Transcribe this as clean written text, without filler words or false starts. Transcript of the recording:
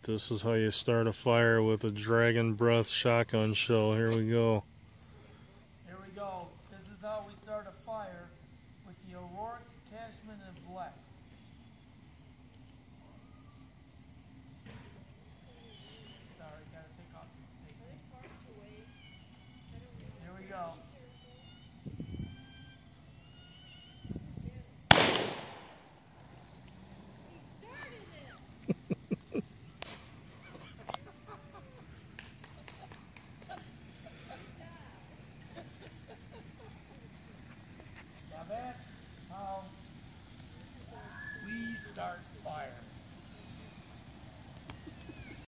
this is how you start a fire with a Dragon Breath shotgun shell. Here we go. Here we go. This is how we start a fire with the Aurorex, Cashman, and Blex. Sorry, gotta take off the safety. Here we go.